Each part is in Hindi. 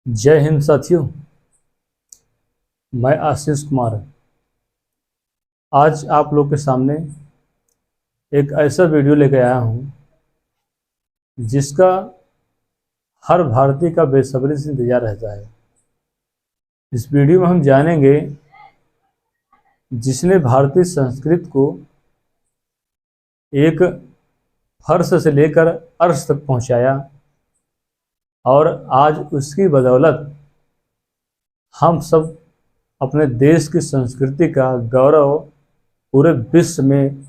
जय हिंद साथियों। मैं आशीष कुमार आज आप लोग के सामने एक ऐसा वीडियो लेकर आया हूँ जिसका हर भारतीय का बेसब्री से इंतजार रहता है। इस वीडियो में हम जानेंगे जिसने भारतीय संस्कृति को एक फर्श से लेकर अर्श तक पहुँचाया और आज उसकी बदौलत हम सब अपने देश की संस्कृति का गौरव पूरे विश्व में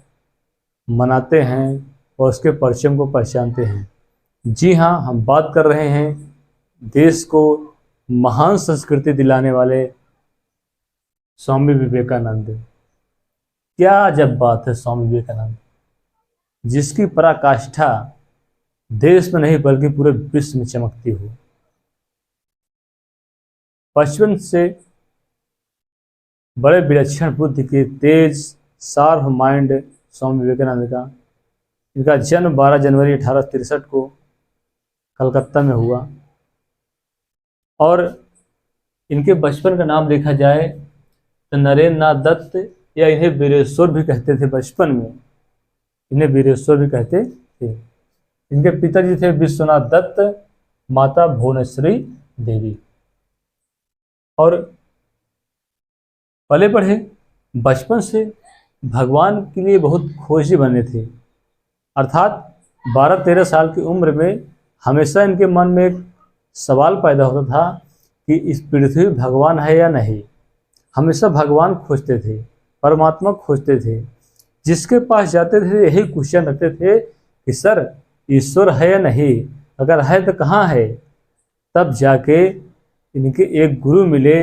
मनाते हैं और उसके परचम को पहचानते हैं। जी हाँ, हम बात कर रहे हैं देश को महान संस्कृति दिलाने वाले स्वामी विवेकानंद। क्या अजब बात है, स्वामी विवेकानंद जिसकी पराकाष्ठा देश में नहीं बल्कि पूरे विश्व में चमकती हो। बचपन से बड़े विलक्षण बुद्धि के तेज शार्प माइंड स्वामी विवेकानंद का इनका जन्म 12 जनवरी 1863 को कलकत्ता में हुआ और इनके बचपन का नाम देखा जाए तो नरेंद्र नाथ दत्त या इन्हें वीरेश्वर भी कहते थे। बचपन में इन्हें वीरेश्वर भी कहते थे। इनके पिताजी थे विश्वनाथ दत्त, माता भुवनेश्वरी देवी। और पले बढ़े बचपन से भगवान के लिए बहुत खोजी बने थे। अर्थात 12-13 साल की उम्र में हमेशा इनके मन में एक सवाल पैदा होता था कि इस पृथ्वी में भगवान है या नहीं। हमेशा भगवान खोजते थे, परमात्मा खोजते थे। जिसके पास जाते थे यही क्वेश्चन रखते थे कि सर ईश्वर है या नहीं, अगर है तो कहाँ है। तब जाके इनके एक गुरु मिले,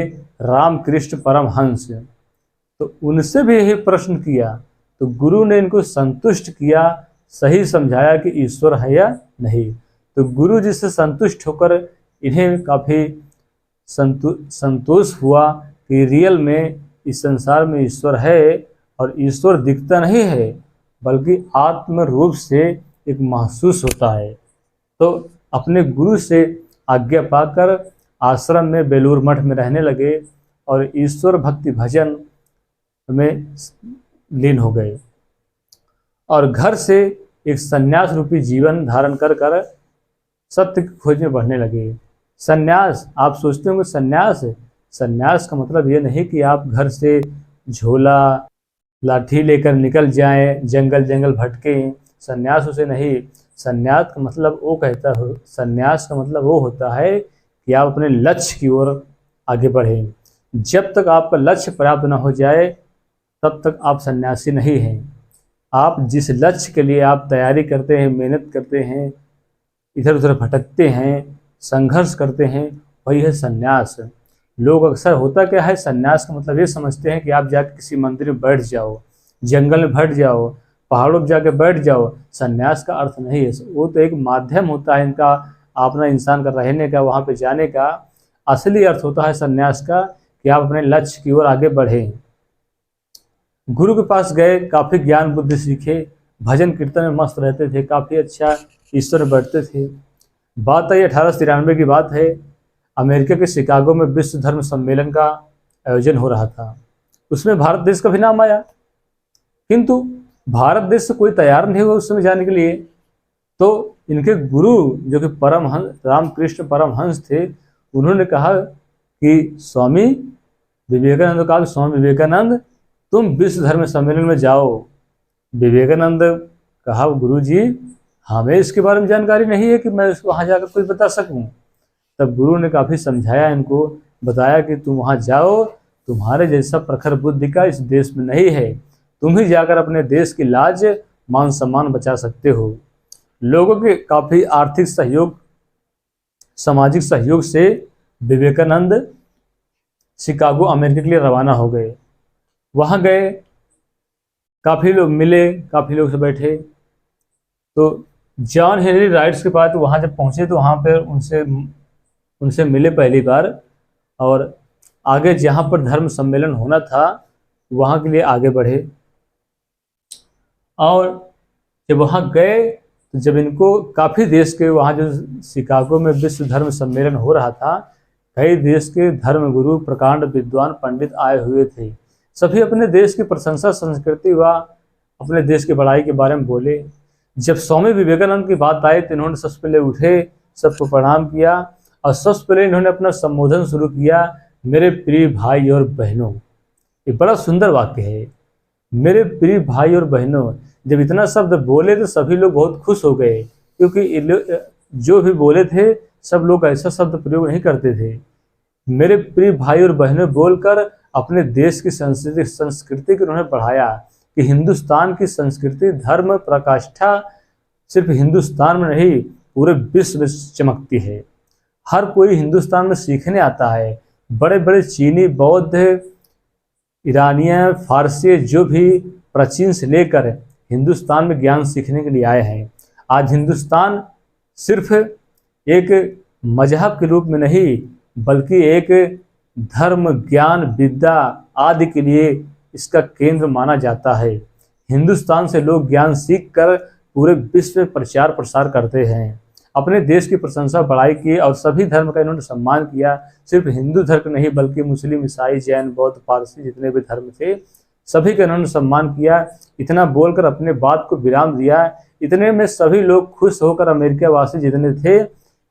रामकृष्ण परमहंस। तो उनसे भी यही प्रश्न किया तो गुरु ने इनको संतुष्ट किया, सही समझाया कि ईश्वर है या नहीं। तो गुरु जी से संतुष्ट होकर इन्हें काफ़ी संतोष हुआ कि रियल में इस संसार में ईश्वर है और ईश्वर दिखता नहीं है बल्कि आत्म रूप से एक महसूस होता है। तो अपने गुरु से आज्ञा पाकर आश्रम में बेलूर मठ में रहने लगे और ईश्वर भक्ति भजन में लीन हो गए और घर से एक संन्यास रूपी जीवन धारण कर कर सत्य की खोज में बढ़ने लगे। संन्यास, आप सोचते होंगे संन्यास का मतलब ये नहीं कि आप घर से झोला लाठी लेकर निकल जाएं, जंगल जंगल भटकें। संन्यास उसे नहीं, संन्यास का मतलब वो कहता हो, संन्यास का मतलब वो होता है कि आप अपने लक्ष्य की ओर आगे बढ़ें। जब तक आपका लक्ष्य प्राप्त न हो जाए तब तक आप सन्यासी नहीं हैं। आप जिस लक्ष्य के लिए आप तैयारी करते हैं, मेहनत करते हैं, इधर उधर भटकते हैं, संघर्ष करते हैं, वही है सन्यास। लोग अक्सर होता क्या है, सन्यास का मतलब ये समझते हैं कि आप जाकर किसी मंदिर में बैठ जाओ, जंगल में बैठ जाओ, पहाड़ों पर जाकर बैठ जाओ। सन्यास का अर्थ नहीं है, वो तो एक माध्यम होता है इनका अपना इंसान का रहने का, वहाँ पे जाने का। असली अर्थ होता है सन्यास का कि आप अपने लक्ष्य की ओर आगे बढ़ें। गुरु के पास गए, काफ़ी ज्ञान बुद्धि सीखे, भजन कीर्तन में मस्त रहते थे, काफ़ी अच्छा ईश्वर में बैठते थे। बात आई 1893 की बात है। अमेरिका के शिकागो में विश्व धर्म सम्मेलन का आयोजन हो रहा था। उसमें भारत देश का भी नाम आया, किंतु भारत देश से कोई तैयार नहीं हुआ उसमें जाने के लिए। तो इनके गुरु जो कि परमहंस रामकृष्ण परमहंस थे, उन्होंने कहा कि स्वामी विवेकानंद, कहा कि स्वामी विवेकानंद तुम विश्व धर्म सम्मेलन में जाओ। विवेकानंद कहा गुरुजी हमें इसके बारे में जानकारी नहीं है कि मैं वहाँ जाकर कुछ बता सकूं। तब गुरु ने काफ़ी समझाया, इनको बताया कि तुम वहाँ जाओ, तुम्हारे जैसा प्रखर बुद्धि का इस देश में नहीं है, तुम ही जाकर अपने देश की लाज मान सम्मान बचा सकते हो। लोगों के काफ़ी आर्थिक सहयोग, सामाजिक सहयोग से विवेकानंद शिकागो अमेरिका के लिए रवाना हो गए। वहाँ गए, काफ़ी लोग मिले, काफ़ी लोग से बैठे। तो जॉन हेनरी राइट्स के पास वहाँ जब पहुँचे तो वहाँ पर उनसे मिले पहली बार और आगे जहाँ पर धर्म सम्मेलन होना था वहाँ के लिए आगे बढ़े। और जब वहाँ गए तो जब इनको काफ़ी देश के वहाँ जो शिकागो में विश्व धर्म सम्मेलन हो रहा था, कई देश के धर्म गुरु, प्रकांड विद्वान, पंडित आए हुए थे। सभी अपने देश की प्रशंसा, संस्कृति व अपने देश की बड़ाई के बारे में बोले। जब स्वामी विवेकानंद की बात आई तो इन्होंने सबसे पहले उठे, सबको प्रणाम किया और सबसे पहले इन्होंने अपना संबोधन शुरू किया, मेरे प्रिय भाई और बहनों। ये बड़ा सुंदर वाक्य है, मेरे प्रिय भाई और बहनों। जब इतना शब्द बोले तो सभी लोग बहुत खुश हो गए, क्योंकि जो भी बोले थे सब लोग ऐसा शब्द प्रयोग नहीं करते थे। मेरे प्रिय भाई और बहनों बोलकर अपने देश की संस्कृति को उन्होंने बढ़ाया कि हिंदुस्तान की संस्कृति, धर्म, प्रकाष्ठा सिर्फ हिंदुस्तान में नहीं पूरे विश्व में चमकती है। हर कोई हिंदुस्तान में सीखने आता है। बड़े बड़े चीनी, बौद्ध, ईरानियाँ, फारसी जो भी प्राचीन से लेकर हिंदुस्तान में ज्ञान सीखने के लिए आए हैं। आज हिंदुस्तान सिर्फ एक मजहब के रूप में नहीं बल्कि एक धर्म, ज्ञान, विद्या आदि के लिए इसका केंद्र माना जाता है। हिंदुस्तान से लोग ज्ञान सीखकर पूरे विश्व में प्रचार प्रसार करते हैं। अपने देश की प्रशंसा, बड़ाई की और सभी धर्म का इन्होंने सम्मान किया। सिर्फ हिंदू धर्म नहीं बल्कि मुस्लिम, ईसाई, जैन, बौद्ध, पारसी जितने भी धर्म थे सभी का इन्होंने सम्मान किया। इतना बोलकर अपने बात को विराम दिया। इतने में सभी लोग खुश होकर अमेरिका वासी जितने थे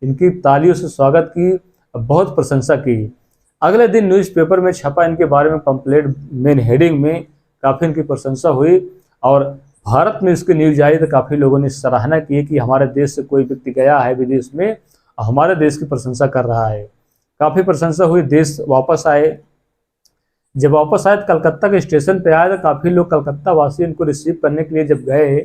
इनकी तालियों से स्वागत की, बहुत प्रशंसा की। अगले दिन न्यूज़पेपर में छपा इनके बारे में पंपलेट, मेन हेडिंग में काफ़ी इनकी प्रशंसा हुई और भारत में इसकी न्यूज आई तो काफ़ी लोगों ने सराहना की कि हमारे देश से कोई व्यक्ति गया है विदेश में और हमारे देश की प्रशंसा कर रहा है। काफ़ी प्रशंसा हुई, देश वापस आए। जब वापस आए तो कलकत्ता के स्टेशन पे आए तो काफ़ी लोग कलकत्ता वासी इनको रिसीव करने के लिए जब गए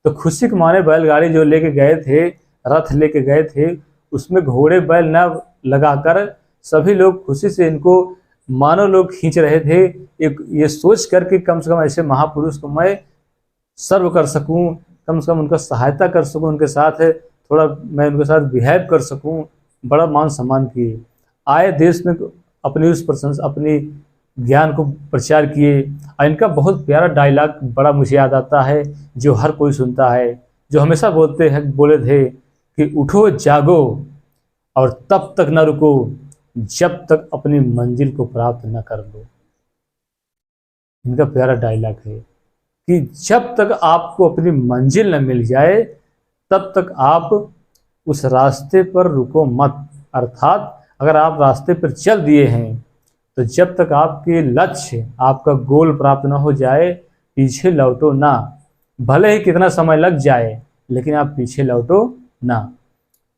तो खुशी के मारे बैलगाड़ी जो लेके गए थे, रथ लेके गए थे, उसमें घोड़े बैल न लगाकर सभी लोग खुशी से इनको मानो लोग खींच रहे थे, एक ये सोच कर कि कम से कम ऐसे महापुरुष को मैं सर्व कर सकूं, कम से कम उनका सहायता कर सकूं, उनके साथ थोड़ा मैं उनके साथ बिहेव कर सकूं। बड़ा मान सम्मान किए। आए देश में अपनी उस प्रशंसा, अपनी ज्ञान को प्रचार किए। और इनका बहुत प्यारा डायलॉग बड़ा मुझे याद आता है जो हर कोई सुनता है, जो हमेशा बोले थे कि उठो जागो और तब तक न रुको जब तक अपनी मंजिल को प्राप्त न कर लो। इनका प्यारा डायलॉग है कि जब तक आपको अपनी मंजिल न मिल जाए तब तक आप उस रास्ते पर रुको मत। अर्थात अगर आप रास्ते पर चल दिए हैं तो जब तक आपके लक्ष्य, आपका गोल प्राप्त न हो जाए पीछे लौटो ना। भले ही कितना समय लग जाए लेकिन आप पीछे लौटो ना।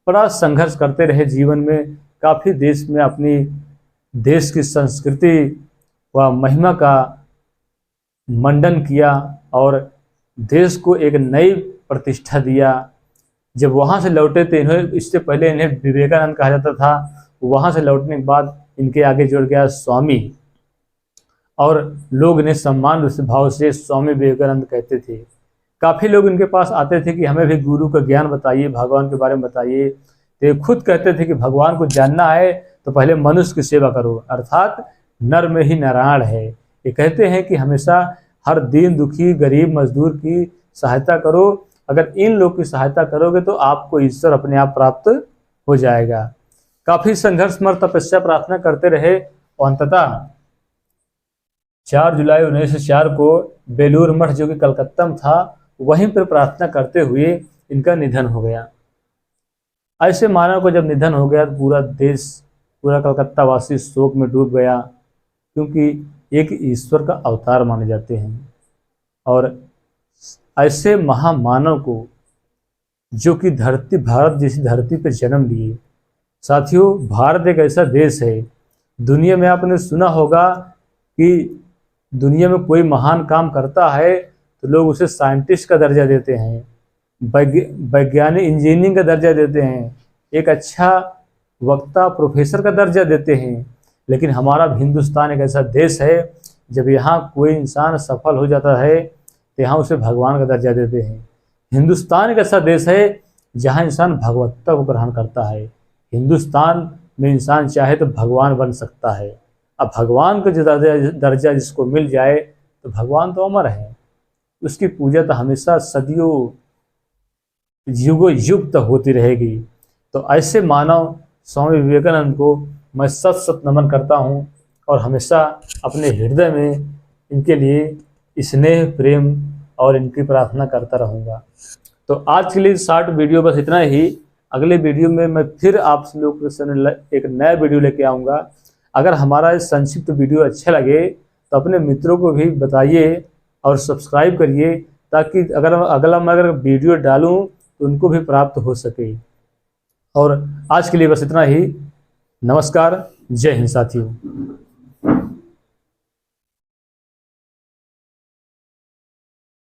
बड़ा संघर्ष करते रहे जीवन में, काफ़ी देश में अपनी देश की संस्कृति व महिमा का मंडन किया और देश को एक नई प्रतिष्ठा दिया। जब वहाँ से लौटे थे, इन्हें इससे पहले इन्हें विवेकानंद कहा जाता था, वहाँ से लौटने के बाद इनके आगे जुड़ गया स्वामी और लोग इन्हें सम्मान भाव से स्वामी विवेकानंद कहते थे। काफ़ी लोग इनके पास आते थे कि हमें भी गुरु का ज्ञान बताइए, भगवान के बारे में बताइए। तो खुद कहते थे कि भगवान को जानना है तो पहले मनुष्य की सेवा करो, अर्थात नर में ही नारायण है। ये कहते हैं कि हमेशा हर दीन दुखी, गरीब, मजदूर की सहायता करो। अगर इन लोग की सहायता करोगे तो आपको ईश्वर अपने आप प्राप्त हो जाएगा। काफ़ी संघर्षमय तपस्या प्रार्थना करते रहे और अंततः 4 जुलाई 1904 को बेलूर मठ जो कि कलकत्ता में था, वहीं पर प्रार्थना करते हुए इनका निधन हो गया। ऐसे मानव को जब निधन हो गया तो पूरा देश, पूरा कलकत्ता वासी शोक में डूब गया, क्योंकि एक ईश्वर का अवतार माने जाते हैं। और ऐसे महामानव को जो कि धरती, भारत जैसी धरती पर जन्म लिए। साथियों, भारत एक ऐसा देश है, दुनिया में आपने सुना होगा कि दुनिया में कोई महान काम करता है तो लोग उसे साइंटिस्ट का दर्जा देते हैं, वैज्ञानिक, इंजीनियरिंग का दर्जा देते हैं, एक अच्छा वक्ता, प्रोफेसर का दर्जा देते हैं। लेकिन हमारा हिंदुस्तान एक ऐसा देश है, जब यहाँ कोई इंसान सफल हो जाता है तो यहाँ उसे भगवान का दर्जा देते हैं। हिंदुस्तान एक ऐसा देश है जहाँ इंसान भगवत्ता को ग्रहण करता है। हिंदुस्तान में इंसान चाहे तो भगवान बन सकता है। अब भगवान का जो दर्जा जिसको मिल जाए तो भगवान तो अमर है, उसकी पूजा तो हमेशा सदियों युगों युग तक होती रहेगी। तो ऐसे मानव स्वामी विवेकानंद को मैं सत सत नमन करता हूँ और हमेशा अपने हृदय में इनके लिए स्नेह प्रेम और इनकी प्रार्थना करता रहूँगा। तो आज के लिए शॉर्ट वीडियो बस इतना ही। अगले वीडियो में मैं फिर आप लोग के सामने एक नया वीडियो लेके आऊँगा। अगर हमारा इस संक्षिप्त वीडियो अच्छा लगे तो अपने मित्रों को भी बताइए और सब्सक्राइब करिए, ताकि अगला मैं अगर वीडियो डालूँ तो उनको भी प्राप्त हो सके। और आज के लिए बस इतना ही। नमस्कार, जय हिंद साथियों।